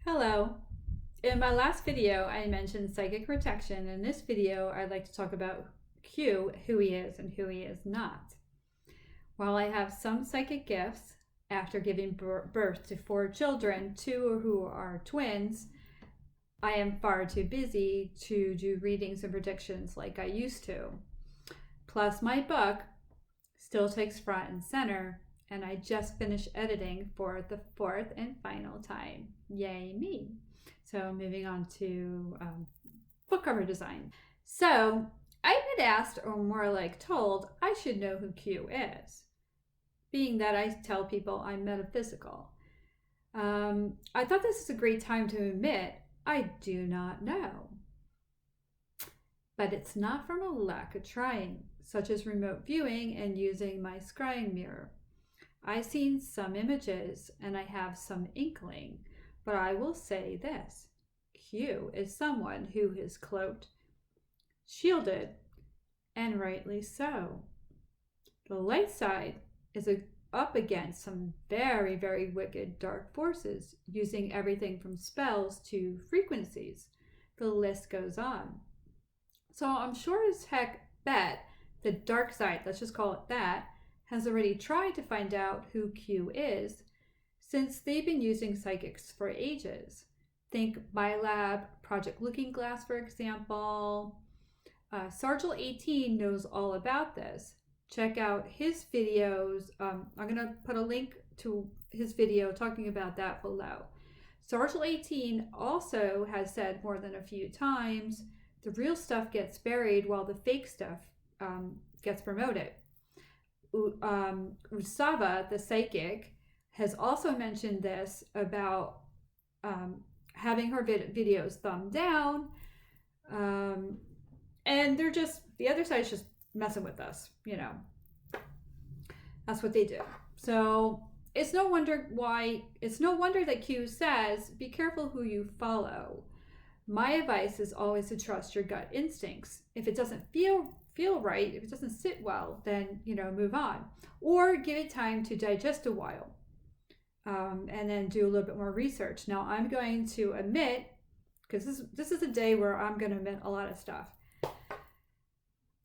Hello. In my last video, I mentioned psychic protection. In this video, I'd like to talk about Q, who he is and who he is not. While I have some psychic gifts, after giving birth to 4 children, 2 who are twins, I am far too busy to do readings and predictions like I used to. Plus, my book still takes front and center, and I just finished editing for the 4th and final time. Yay me. So moving on to book cover design. So I've been asked, or more like told, I should know who Q is, being that I tell people I'm metaphysical. I thought this is a great time to admit I do not know. But it's not from a lack of trying, such as remote viewing and using my scrying mirror. I've seen some images and I have some inkling, but I will say this. Q is someone who is cloaked, shielded, and rightly so. The light side is up against some very, very wicked dark forces, using everything from spells to frequencies. The list goes on. So I'm sure as heck bet the dark side, let's just call it that, has already tried to find out who Q is, since they've been using psychics for ages. Think My Lab, Project Looking Glass, for example. Sargel 18 knows all about this. Check out his videos. I'm going to put a link to his video talking about that below. Sargel 18 also has said more than a few times, the real stuff gets buried while the fake stuff gets promoted. Usava, the psychic, has also mentioned this about having her videos thumbed down, and they're just, the other side's just messing with us, you know. That's what they do. So it's no wonder that Q says, be careful who you follow. My advice is always to trust your gut instincts. If it doesn't feel right, if it doesn't sit well, then, move on. Or give it time to digest a while. And then do a little bit more research. Now, I'm going to admit, because this is a day where I'm going to admit a lot of stuff.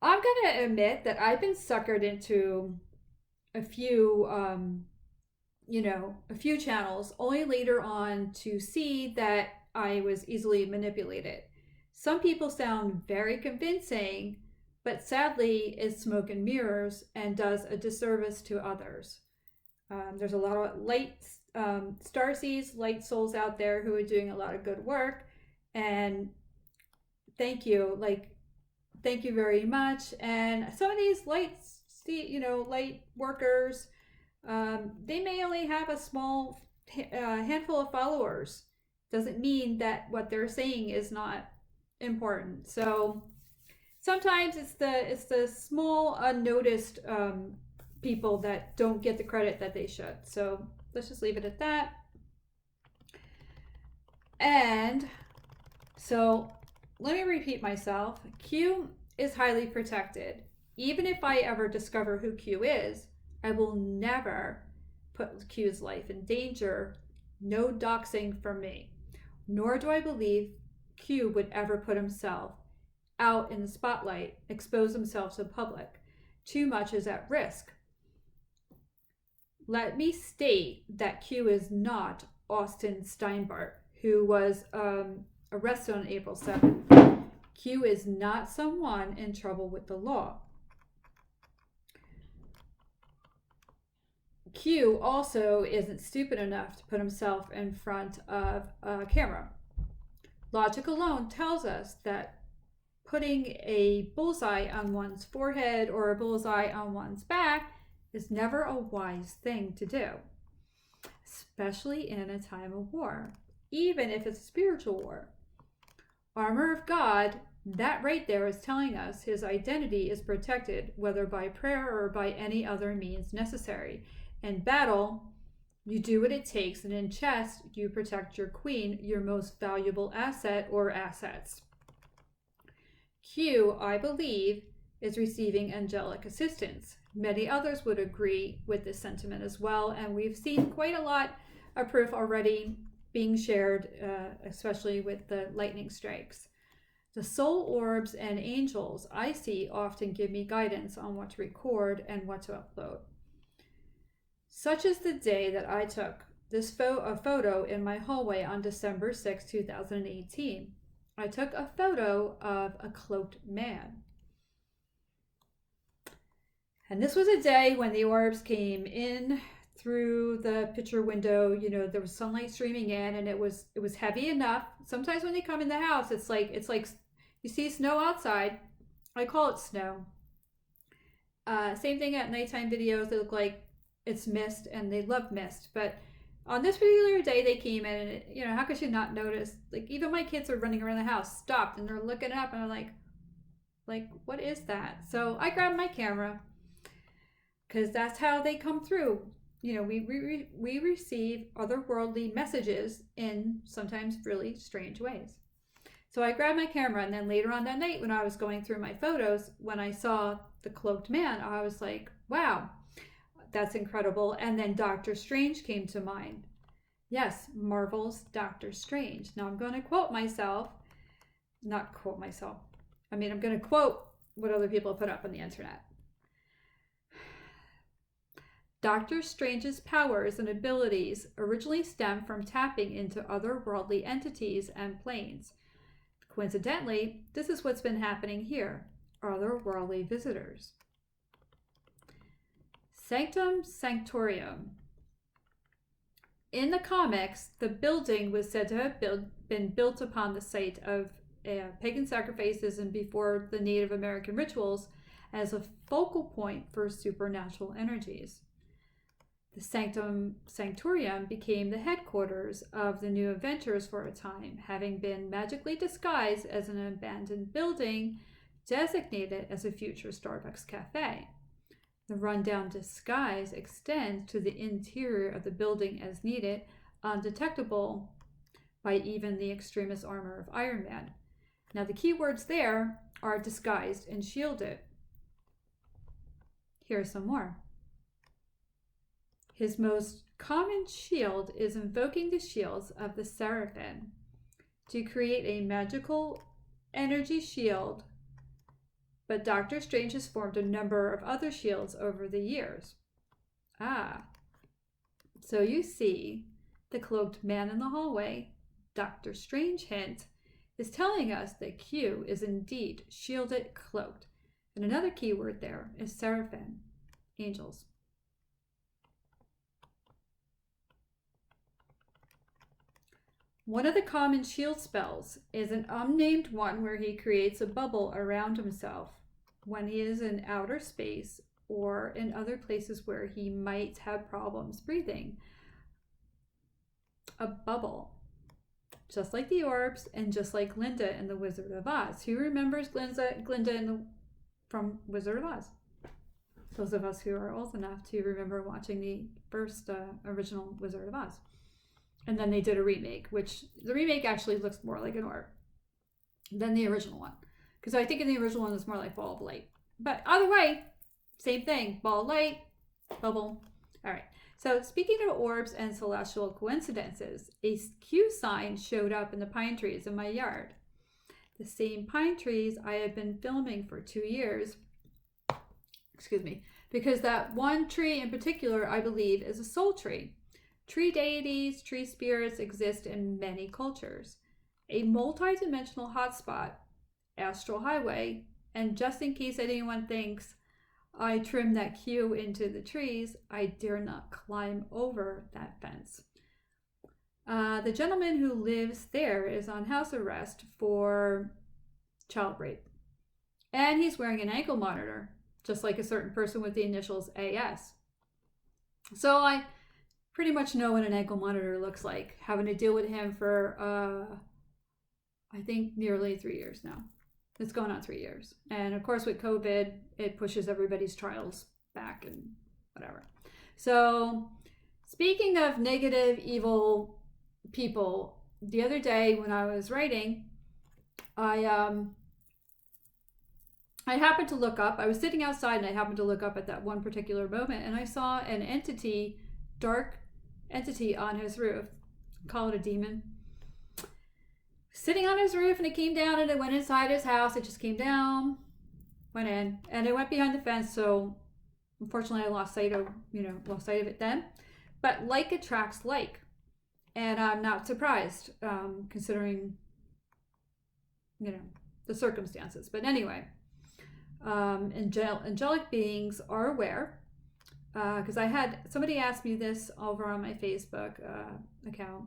I'm going to admit that I've been suckered into a few channels, only later on to see that I was easily manipulated. Some people sound very convincing, but sadly is smoke and mirrors and does a disservice to others. There's a lot of light starseeds, light souls out there who are doing a lot of good work, and thank you very much. And some of these light workers, they may only have a small handful of followers. Doesn't mean that what they're saying is not important. So sometimes it's the small unnoticed people that don't get the credit that they should. So let's just leave it at that. And so let me repeat myself. Q is highly protected. Even if I ever discover who Q is, I will never put Q's life in danger. No doxing from me. Nor do I believe Q would ever put himself out in the spotlight, expose himself to the public. Too much is at risk. Let me state that Q is not Austin Steinbart, who was arrested on April 7th. Q is not someone in trouble with the law. Q also isn't stupid enough to put himself in front of a camera. Logic alone tells us that putting a bullseye on one's forehead or a bullseye on one's back is never a wise thing to do, especially in a time of war, even if it's a spiritual war. Armor of God, that right there is telling us his identity is protected, whether by prayer or by any other means necessary. In battle, you do what it takes, and in chess, you protect your queen, your most valuable asset or assets. Q, I believe, is receiving angelic assistance. Many others would agree with this sentiment as well, and we've seen quite a lot of proof already being shared, especially with the lightning strikes. The soul orbs and angels I see often give me guidance on what to record and what to upload. Such is the day that I took this photo in my hallway on December 6, 2018. I took a photo of a cloaked man. And this was a day when the orbs came in through the picture window. You know, there was sunlight streaming in, and it was heavy enough. Sometimes when they come in the house, it's like you see snow outside. I call it snow. Same thing at nighttime videos. They look like it's mist, and they love mist. But on this particular day, they came in, and you know, how could you not notice? Like, even my kids are running around the house, stopped, and they're looking up, and I'm like, what is that? So I grabbed my camera, because that's how they come through. You know, we receive otherworldly messages in sometimes really strange ways. So I grabbed my camera, and then later on that night when I was going through my photos, when I saw the cloaked man, I was like, wow, that's incredible. And then Doctor Strange came to mind. Yes, Marvel's Doctor Strange. Now I'm going to quote myself. Not quote myself. I mean, I'm going to quote what other people put up on the internet. Doctor Strange's powers and abilities originally stem from tapping into otherworldly entities and planes. Coincidentally, this is what's been happening here. Otherworldly visitors. Sanctum Sanctorum. In the comics, the building was said to have been built upon the site of pagan sacrifices and before the Native American rituals as a focal point for supernatural energies. The Sanctum Sanctorum became the headquarters of the New Avengers for a time, having been magically disguised as an abandoned building designated as a future Starbucks cafe. The rundown disguise extends to the interior of the building as needed, undetectable by even the extremist armor of Iron Man. Now, the key words there are disguised and shielded. Here are some more. His most common shield is invoking the shields of the Seraphim to create a magical energy shield, but Doctor Strange has formed a number of other shields over the years. So you see the cloaked man in the hallway, Doctor Strange hint, is telling us that Q is indeed shielded, cloaked. And another key word there is Seraphim, angels. One of the common shield spells is an unnamed one where he creates a bubble around himself when he is in outer space or in other places where he might have problems breathing. A bubble. Just like the orbs and just like Glinda in The Wizard of Oz. Who remembers Glinda from Wizard of Oz? Those of us who are old enough to remember watching the first original Wizard of Oz. And then they did a remake, which the remake actually looks more like an orb than the original one. Because I think in the original one it's more like ball of light. But either way, same thing. Ball of light, bubble. All right. So speaking of orbs and celestial coincidences, a Q sign showed up in the pine trees in my yard. The same pine trees I had been filming for 2 years. Excuse me. Because that one tree in particular, I believe, is a soul tree. Tree deities, tree spirits exist in many cultures. A multi-dimensional hotspot, astral highway, and just in case anyone thinks I trimmed that Q into the trees, I dare not climb over that fence. The gentleman who lives there is on house arrest for child rape. And he's wearing an ankle monitor, just like a certain person with the initials AS. So I pretty much know what an ankle monitor looks like, having to deal with him for, I think, nearly 3 years now. It's going on 3 years. And of course, with COVID, it pushes everybody's trials back and whatever. So speaking of negative, evil people, the other day when I was writing, I happened to look up. I was sitting outside and I happened to look up at that one particular moment, and I saw an entity, dark entity on his roof. call it a demon, sitting on his roof, and it came down and it went inside his house. It just came down, went in, and it went behind the fence. So unfortunately, I lost sight of it then. But like attracts like, and I'm not surprised considering the circumstances. But anyway, angelic beings are aware, because I had somebody ask me this over on my Facebook account,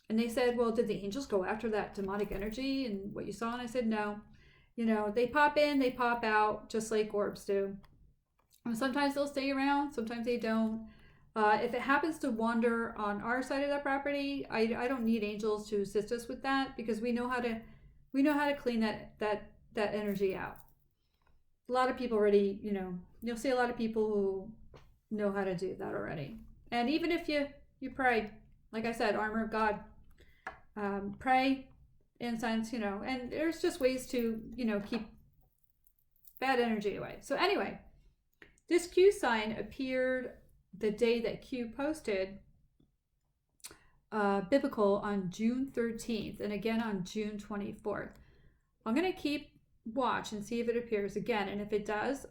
and they said, well, did the angels go after that demonic energy and what you saw? And I said, no. They pop in, they pop out, just like orbs do. And sometimes they'll stay around, sometimes they don't. If it happens to wander on our side of the property, I don't need angels to assist us with that, because we know how to clean that energy out. A lot of people already, you'll see a lot of people who know how to do that already. And even if you pray, like I said, armor of God, pray, incense, and there's just ways to, keep bad energy away. So anyway, this Q sign appeared the day that Q posted biblical on June 13th and again on June 24th. I'm going to keep watch and see if it appears again, and if it does,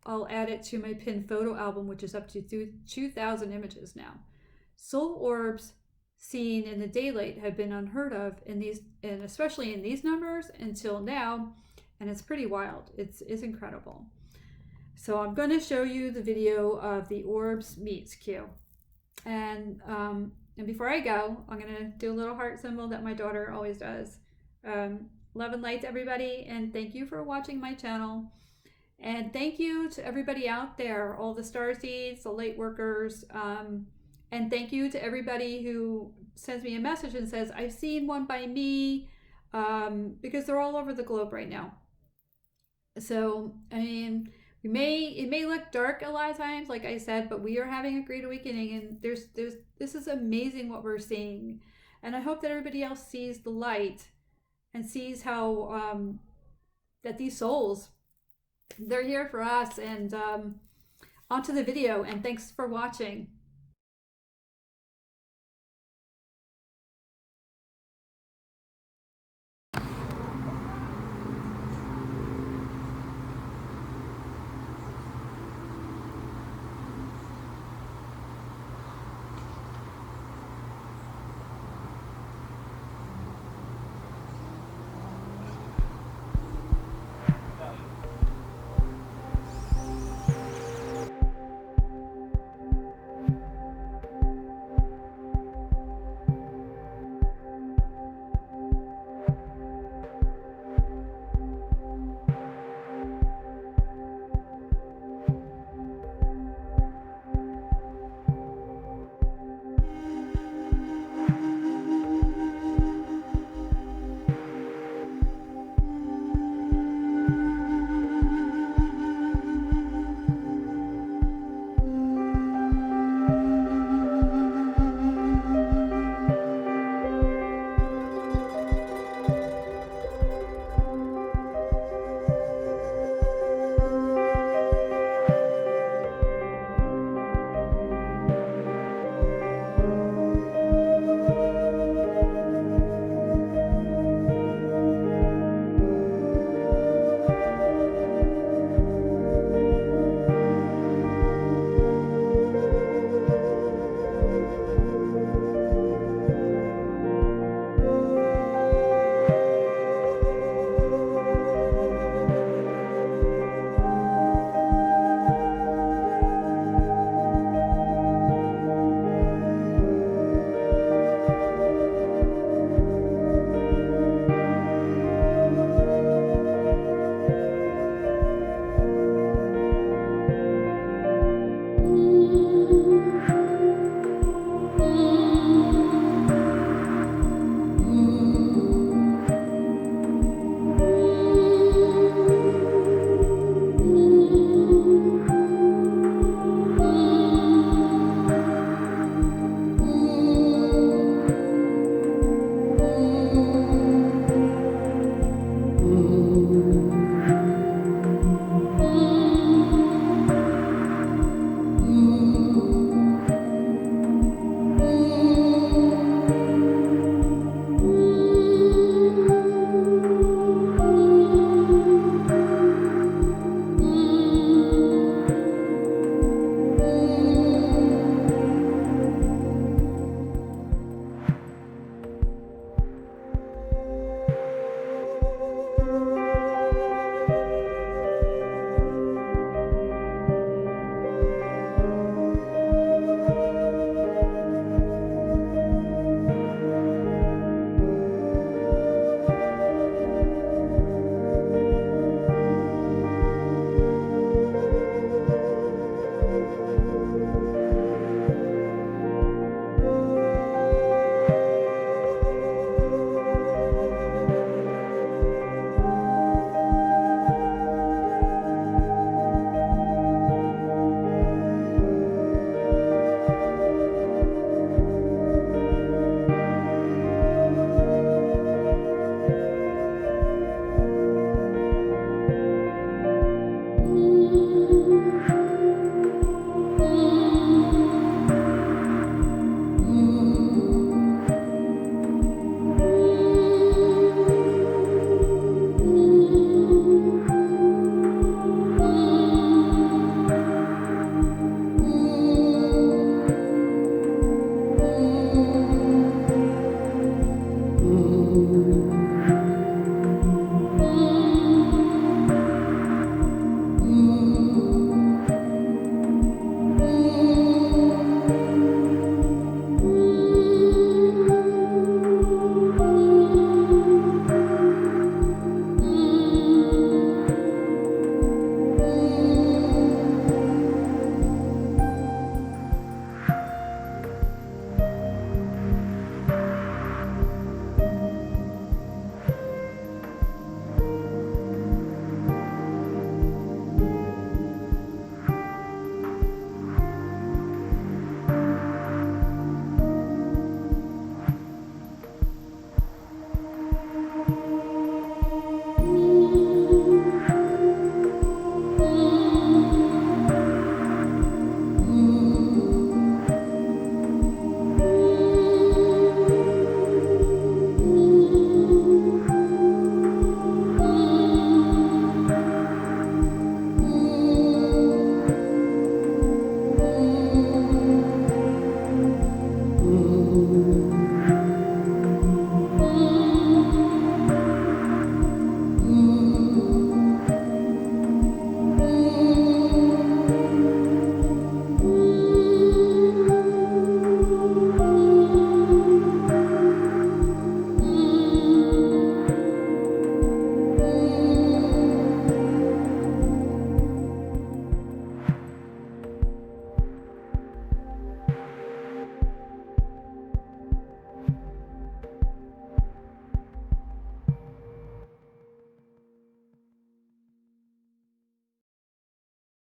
I'll add it to my pinned photo album, which is up to 2,000 images now. Soul orbs seen in the daylight have been unheard of and especially in these numbers until now, and it's pretty wild. It's incredible. So I'm going to show you the video of the Orbs meets Q, and before I go, I'm going to do a little heart symbol that my daughter always does. Love and light to everybody, and thank you for watching my channel. And thank you to everybody out there, all the starseeds, the light workers, and thank you to everybody who sends me a message and says, I've seen one by me, because they're all over the globe right now. So, I mean, it may look dark a lot of times, like I said, but we are having a great awakening, and this is amazing what we're seeing. And I hope that everybody else sees the light and sees how that these souls, they're here for us. And onto the video, and thanks for watching.